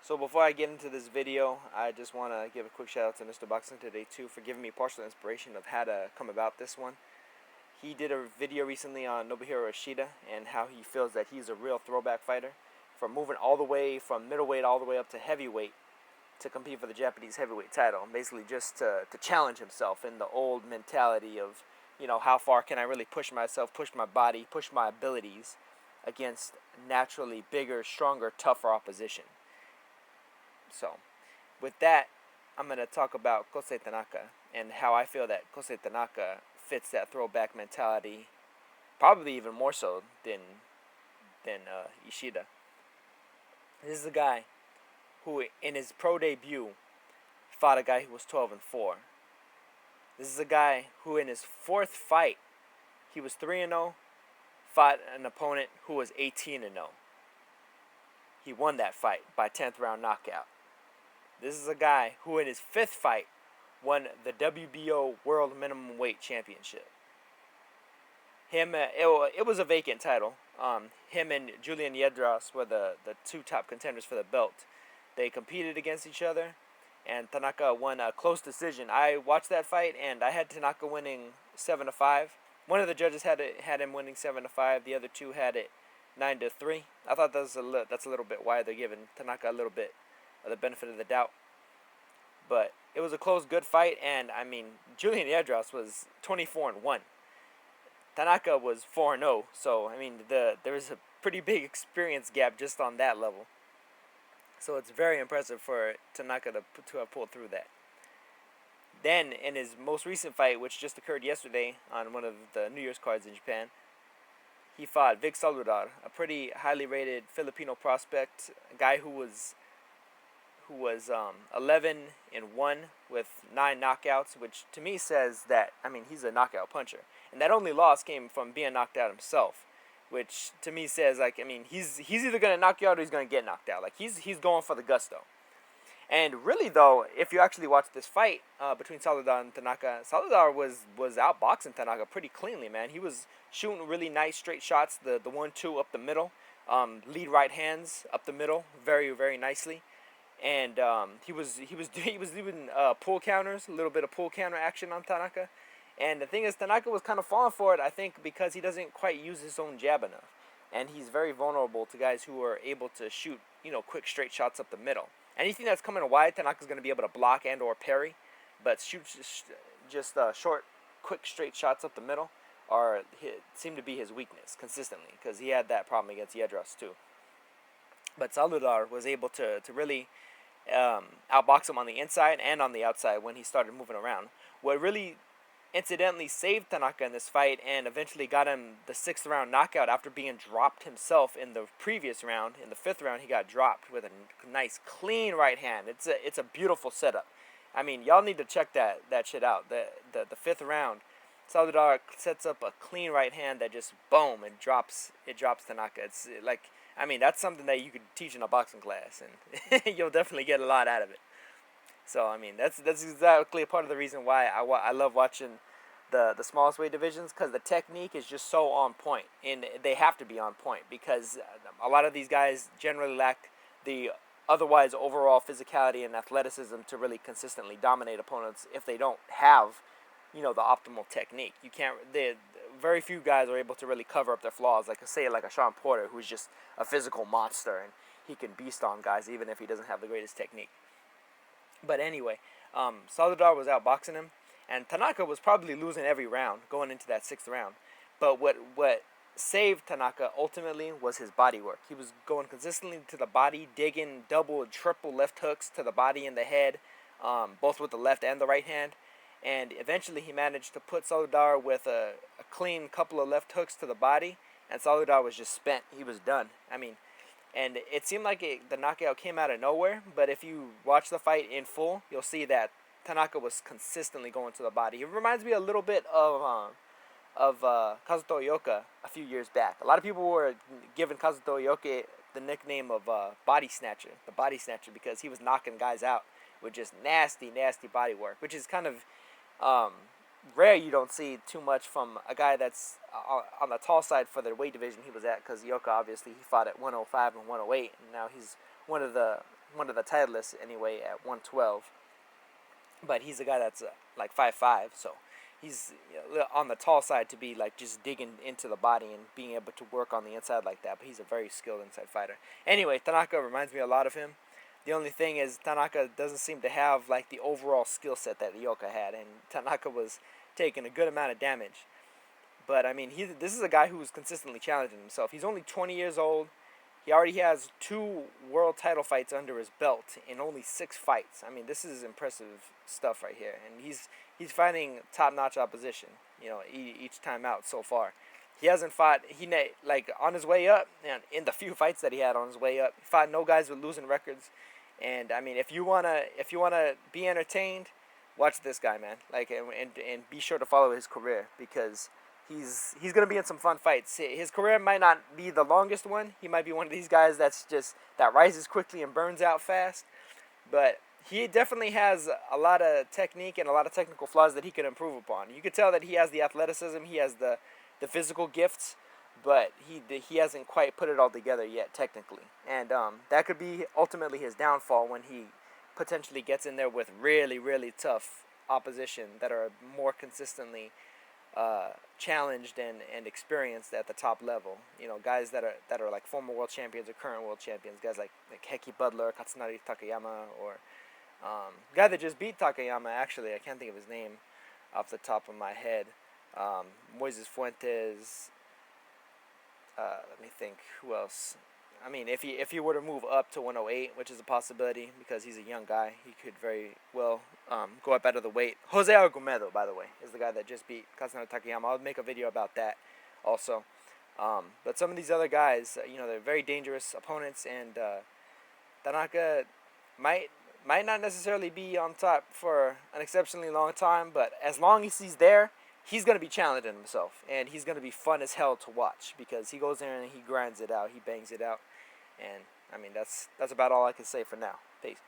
So before I get into this video, I just want to give a quick shout out to Mr. Boxing Today 2 for giving me partial inspiration of how to come about this one. He did a video recently on Nobuhiro Ishida and how he feels that he's a real throwback fighter, from moving all the way from middleweight all the way up to heavyweight to compete for the Japanese heavyweight title, and basically just to challenge himself in the old mentality of, how far can I really push myself, push my body, push my abilities against naturally bigger, stronger, tougher opposition. So, with that, I'm going to talk about Kosei Tanaka and how I feel that Kosei Tanaka fits that throwback mentality, probably even more so than Ishida. This is a guy who, in his pro debut, fought a guy who was 12-4. This is a guy who, in his fourth fight, he was 3-0, fought an opponent who was 18-0. He won that fight by 10th round knockout. This is a guy who, in his fifth fight, won the WBO World Minimum Weight Championship. It was a vacant title. Him and Julian Yedras were the two top contenders for the belt. They competed against each other, and Tanaka won a close decision. I watched that fight, and I had Tanaka winning 7-5. One of the judges had him winning 7-5. The other two had it 9-3. I thought that's a little bit wide. They're giving Tanaka a little bit of the benefit of the doubt. But it was a close, good fight, and Julian Yedras was 24-1. Tanaka was 4-0, so there was a pretty big experience gap just on that level. So it's very impressive for Tanaka to have pulled through that. Then, in his most recent fight, which just occurred yesterday on one of the New Year's cards in Japan, he fought Vic Saludar, a pretty highly rated Filipino prospect, a guy who was 11-1 with 9 knockouts, which to me says that he's a knockout puncher, and that only loss came from being knocked out himself, which to me says he's either gonna knock you out or he's gonna get knocked out. He's going for the gusto. And really though, if you actually watch this fight between Saludar and Tanaka, Saludar was outboxing Tanaka pretty cleanly, man. He was shooting really nice straight shots, the 1-2 up the middle, lead right hands up the middle, very very nicely. And he was doing pull counters, a little bit of pull counter action on Tanaka. And the thing is, Tanaka was kind of falling for it, I think, because he doesn't quite use his own jab enough. And he's very vulnerable to guys who are able to shoot, quick straight shots up the middle. Anything that's coming wide, Tanaka's going to be able to block and or parry. But shoots just short, quick straight shots up the middle seem to be his weakness consistently, because he had that problem against Yedras too. But Saludar was able to really outbox him on the inside and on the outside when he started moving around. What really incidentally saved Tanaka in this fight and eventually got him the 6th round knockout after being dropped himself in the previous round. In the 5th round, he got dropped with a nice clean right hand. It's a beautiful setup. Y'all need to check that shit out. The 5th round, Saludar sets up a clean right hand that just boom, it drops Tanaka. It's that's something that you could teach in a boxing class, and you'll definitely get a lot out of it. So that's exactly a part of the reason why I love watching the smallest weight divisions, because the technique is just so on point, and they have to be on point because a lot of these guys generally lack the otherwise overall physicality and athleticism to really consistently dominate opponents if they don't have the optimal technique. Very few guys are able to really cover up their flaws, like a Sean Porter, who's just a physical monster and he can beast on guys even if he doesn't have the greatest technique. But anyway, Saludar was outboxing him, and Tanaka was probably losing every round going into that 6th round. But what saved Tanaka ultimately was his body work. He was going consistently to the body, digging double and triple left hooks to the body and the head, both with the left and the right hand. And eventually he managed to put Saludar with a clean couple of left hooks to the body, and Saludar was just spent. He was done. And it seemed like the knockout came out of nowhere, but if you watch the fight in full, you'll see that Tanaka was consistently going to the body. He reminds me a little bit of Kazuto Ioka a few years back. A lot of people were giving Kazuto Ioka the nickname of the body snatcher, because he was knocking guys out with just nasty, nasty body work, which is kind of rare. You don't see too much from a guy that's on the tall side for the weight division he was at, because Ioka obviously he fought at 105 and 108, and now he's one of the one of the titleists anyway at 112. But he's a guy that's like 5'5", so he's on the tall side to be like just digging into the body and being able to work on the inside like that. But he's a very skilled inside fighter. Anyway, Tanaka reminds me a lot of him. The only thing is Tanaka doesn't seem to have like the overall skill set that Ryoka had, and Tanaka was taking a good amount of damage. But I mean, this is a guy who's consistently challenging himself. He's only 20 years old. He already has 2 world title fights under his belt in only 6 fights. I mean, this is impressive stuff right here, and he's fighting top-notch opposition. Each time out so far. He hasn't fought. Like on his way up, and in the few fights that he had on his way up, he fought no guys with losing records. And I mean, if you wanna be entertained, watch this guy, man. Like and be sure to follow his career, because he's gonna be in some fun fights. His career might not be the longest one. He might be one of these guys that rises quickly and burns out fast. But he definitely has a lot of technique and a lot of technical flaws that he could improve upon. You could tell that he has the athleticism, he has the physical gifts, but he hasn't quite put it all together yet technically. And that could be ultimately his downfall when he potentially gets in there with really, really tough opposition that are more consistently challenged and experienced at the top level. Guys that are like former world champions or current world champions. Guys like Heki Butler, Katsunari Takayama, or guy that just beat Takayama. Actually, I can't think of his name off the top of my head. Moises Fuentes. Let me think. Who else? I mean, if he were to move up to 108, which is a possibility because he's a young guy, he could very well go up out of the weight. Jose Argumedo, by the way, is the guy that just beat Katsunari Takayama. I'll make a video about that also. But some of these other guys, they're very dangerous opponents, and Tanaka might not necessarily be on top for an exceptionally long time, but as long as he's there, he's going to be challenging himself, and he's going to be fun as hell to watch because he goes there and he grinds it out, he bangs it out, and I mean that's about all I can say for now. Peace.